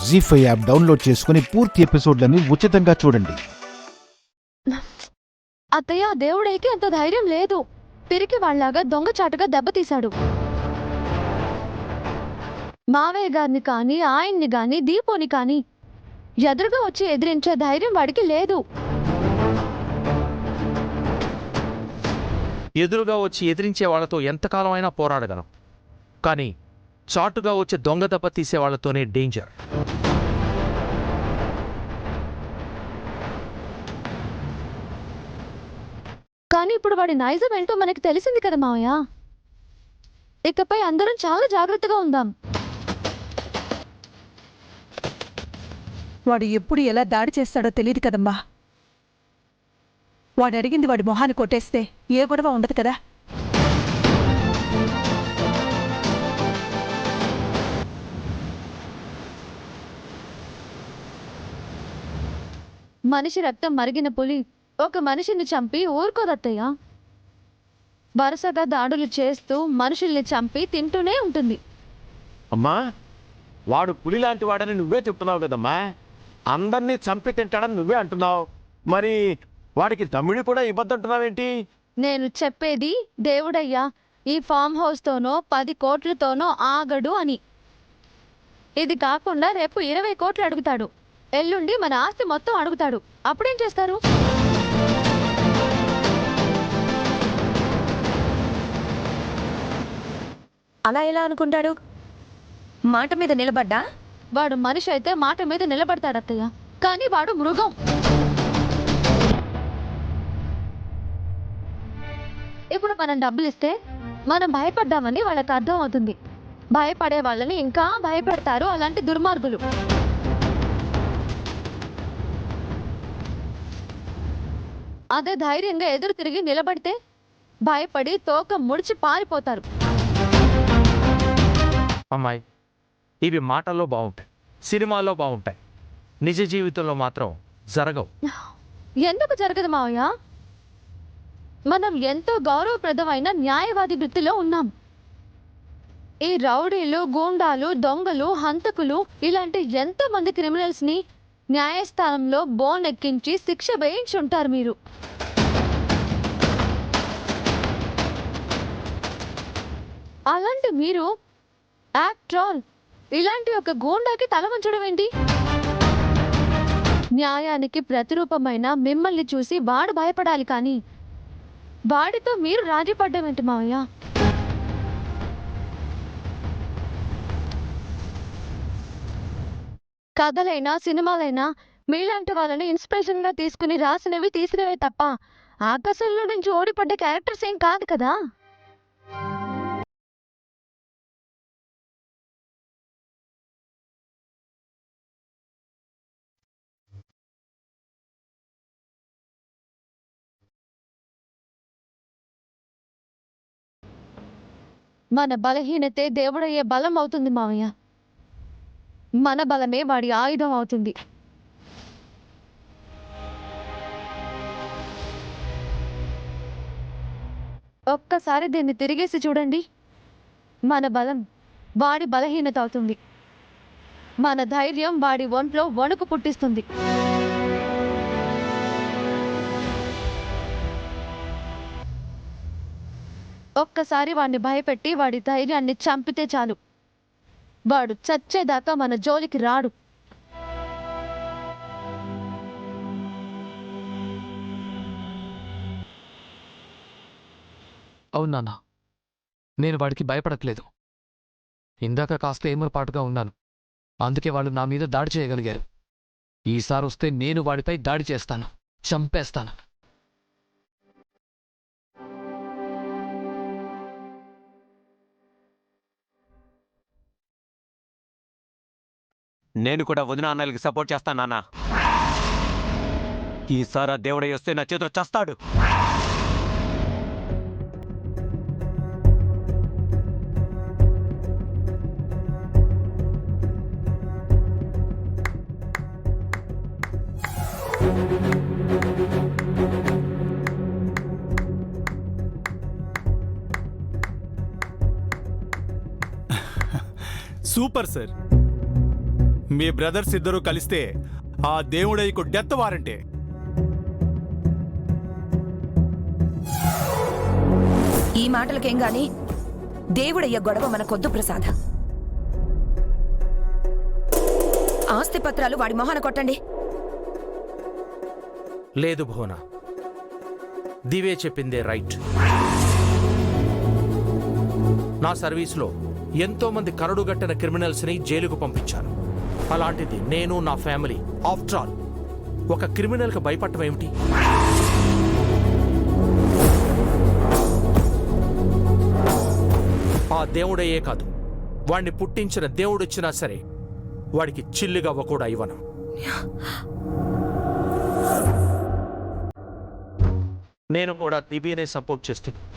జీ5 app download చేసుకుని పూర్తి ఎపిసోడ్లని ఉచితంగా చూడండి. అత్తయ్య, దేవుడికి అంత ధైర్యం లేదు. పిరికి వాళ్ళలాగా దొంగచాటుగా దెబ్బతీశాడు. మావయ్య గారిని కానీ, ఆయన్ని గాని, దీపోని కానీ ఎదురుగా వచ్చి ఎదిరించే ధైర్యం వాడికి లేదు. ఎదురుగా వచ్చి ఎదిరించే వాళ్లతో ఎంతకాలం అయినా పోరాడగలం, కానీ చాటుగా వచ్చే దొంగ దెబ్బ తీసే వాళ్లతోనే డేంజర్. కానీ ఇప్పుడు వాడి నైజం ఏంటో మనకి తెలిసింది కదా మావయ్య. ఇకపై అందరం చాలా జాగ్రత్తగా ఉందాం. వాడు ఎప్పుడు ఎలా దాడి చేస్తాడో తెలియదు కదమ్మా. వాడు అడిగింది వాడి మొహాన్ని కొట్టేస్తే ఏ గొడవ ఉండదు కదా. మనిషి రక్తం మరిగిన పులి ఒక మనిషిని చంపి ఊరుకోదత్తయ్య. వరుసగా దాడులు చేస్తూ మనుషుల్ని చంపి తింటూనే ఉంటుంది. అమ్మా, వాడు పులి లాంటి వాడని నువ్వే చెప్తున్నావు కదమ్మా. అందరినీ చంపి తింటాడని నువ్వే అంటున్నావు. మరి వాడికి తమ్ముడు కూడా ఇవ్వద్దంటున్నావేంటి? నేను చెప్పేది దేవుడయ్యా ఈ ఫామ్ హౌస్తోనో 10 కోట్లతోనో ఆగడు అని. ఇది కాకుండా రేపు 20 కోట్లు అడుగుతాడు. ఎల్లుండి మన ఆస్తి మొత్తం అడుగుతాడు. అప్పుడేం చేస్తారు? అలా ఎలా అనుకుంటాడు? మాట మీద నిలబడ్డా? వాడు మనిషి అయితే మాట మీద నిలబడతాడు అత్తయ్య, కానీ వాడు మృగం. ఇప్పుడు మనం డబ్బులు ఇస్తే మనం భయపడ్డామని వాళ్ళకి అర్థం అవుతుంది. భయపడే వాళ్ళని ఇంకా భయపెడతారు అలాంటి దుర్మార్గులు. అదే ధైర్యంగా ఎదురు తిరిగి నిలబడితే భయపడి తోక ముడిచి పారిపోతారు. అమ్మాయి, ఇవి మాటల్లో బాగుంటాయి, సినిమాల్లో బాగుంటాయి, నిజ జీవితంలో మాత్రం జరగవు. ఎందుకు జరగదు మావయ్య? మనం ఎంతో గౌరవప్రదమైన న్యాయవాది వృత్తిలో ఉన్నాం. ఈ రౌడీలు, గూండాలు, దొంగలు, హంతకులు ఇలాంటి ఎంతో మంది క్రిమినల్స్ ని న్యాయస్థానంలో బోన్ ఎక్కించి శిక్ష వేయించి ఉంటారు మీరు. అలాంటి మీరు ఆఫ్టర్ ఆల్ ఇలాంటి ఒక గూండాకి తల వంచడం ఏంటి? న్యాయానికి ప్రతిరూపమైన మిమ్మల్ని చూసి వాడు భయపడాలి, కానీ వాడితో మీరు రాజీ పడ్డం ఏంటి మావయ్య? కథలైనా సినిమాలైనా మీలాంటి వాళ్ళని ఇన్స్పిరేషన్ గా తీసుకుని రాసినవి తీసినవే తప్ప ఆకాశంలో నుంచి ఓడిపడ్డ క్యారెక్టర్స్ ఏం కాదు కదా. మన బలహీనతే దేవుడయ్యే బలం అవుతుంది మావయ్య. మన బలమే వాడి ఆయుధం అవుతుంది. ఒక్కసారి దీన్ని తిరిగేసి చూడండి. మన బలం వాడి బలహీనత అవుతుంది. మన ధైర్యం వాడి ఒంట్లో వణుకు పుట్టిస్తుంది. ఒక్కసారి వాడిని భయపెట్టి వాడి ధైర్యాన్ని చంపితే చాలు, వాడు చచ్చేదాకా మన జోలికి రాడు. అవును నాన్న, నేను వాడికి భయపడట్లేదు. ఇందాక కాస్త ఏమరపాటుగా ఉన్నాను, అందుకే వాళ్ళు నా మీద దాడి చేయగలిగారు. ఈసారి వస్తే నేను వాడిపై దాడి చేస్తాను, చంపేస్తాను. నేను కూడా వదిన అన్నలకి సపోర్ట్ చేస్తాను నాన్న. ఈసారి దేవుడై వస్తే నా చేతిలో చస్తాడు. Super sir. మీ బ్రదర్స్ ఇద్దరూ కలిస్తే ఆ దేవుడయ్యకు డెత్ వారంటే. ఈ మాటలకేం గాని దేవుడయ్య గొడవ మనకొద్దు ప్రసాద్. ఆస్తి పత్రాలు వాడి మొహాన కొట్టండి. లేదు భువన, దివే చెప్పిందే రైట్. నా సర్వీస్లో ఎంతో మంది కరడుగట్టిన క్రిమినల్స్ని జైలుకు పంపించాను. అలాంటిది నేను, నా ఫ్యామిలీ ఆఫ్టర్ ఆల్ ఒక క్రిమినల్కి భయపడటం ఏమిటి? ఆ దేవుడయ్యే కాదు, వాడిని పుట్టించిన దేవుడొచ్చినా సరే వాడికి చిల్లుగవ్వ కూడా ఇవ్వను. నేను కూడా దివ్యనే సపోర్ట్ చేస్తున్నాను.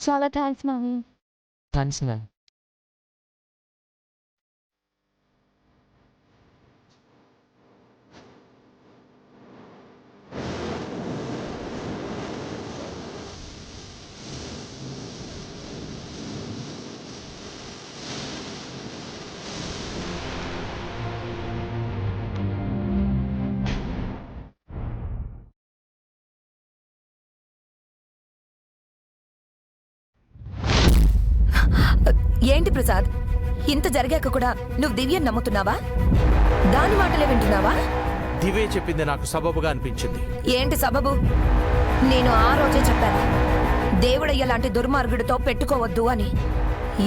చాలా థ్యాంక్స్ మామీ. Thanks ma'am. ఏంటి ప్రసాద్, ఇంత జరిగాక కూడా నువ్వు దివ్యని నమ్ముతున్నావా? దాని మాటలే వింటున్నావా? దివే చెప్పింది నాకు సబబుగా అనిపించింది. ఏంటి సబబు? నేను ఆ రోజే చెప్పాను, దేవుడయ్య లాంటి దుర్మార్గుడితో పెట్టుకోవద్దు అని.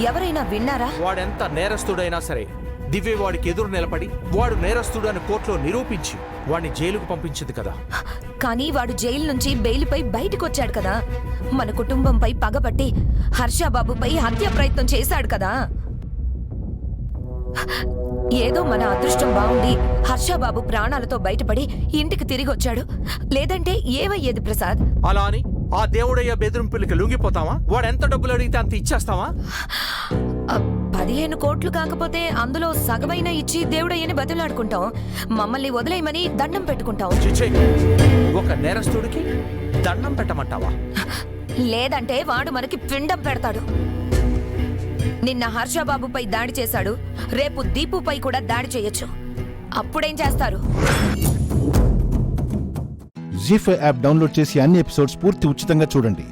ఎవరైనా విన్నారా? వాడెంత నేరస్తుడైనా సరే దివ్య వాడికి ఎదురు నిలబడి వాడు నేరస్తుడు అని కోర్టులో నిరూపించి వాడిని జైలుకు పంపించింది కదా. కానీ వాడు జైలు నుంచి బెయిల్పై బయటకు వచ్చాడు కదా. మన కుటుంబంపై పగబట్టి హర్షబాబుపై హత్య ప్రయత్నం చేశాడు కదా. ఏదో మన అదృష్టం బాగుండి హర్షబాబు ప్రాణాలతో బయటపడి ఇంటికి తిరిగి వచ్చాడు. లేదంటే ఏమయ్యేది ప్రసాద్? అలా అని ఆ దేవుడయ్య బెదిరింపులకి లొంగిపోతావా? వాడు ఎంత డబ్బులు అడిగితే అంత ఇచ్చేస్తావా? 15 కోట్లు కాకపోతే అందులో సగమైన ఇచ్చి దేవుడయ్యని బతులాడుకుంటాం. మమ్మల్ని వదిలేయమని దండం పెట్టుకుంటాం. చిచ్చే, ఒక నేరస్తుడికి దండం పెట్టమంటావా? లేదంటే వాడు మనకి పిండం పెడతాడు. నిన్న హర్షబాబుపై దాడి చేశాడు, రేపు దీపుపై కూడా దాడి చేయొచ్చు. అప్పుడేం చేస్తారు? జీ5 యాప్ డౌన్లోడ్ చేసి అన్ని ఎపిసోడ్స్ పూర్తి ఉచితంగా చూడండి.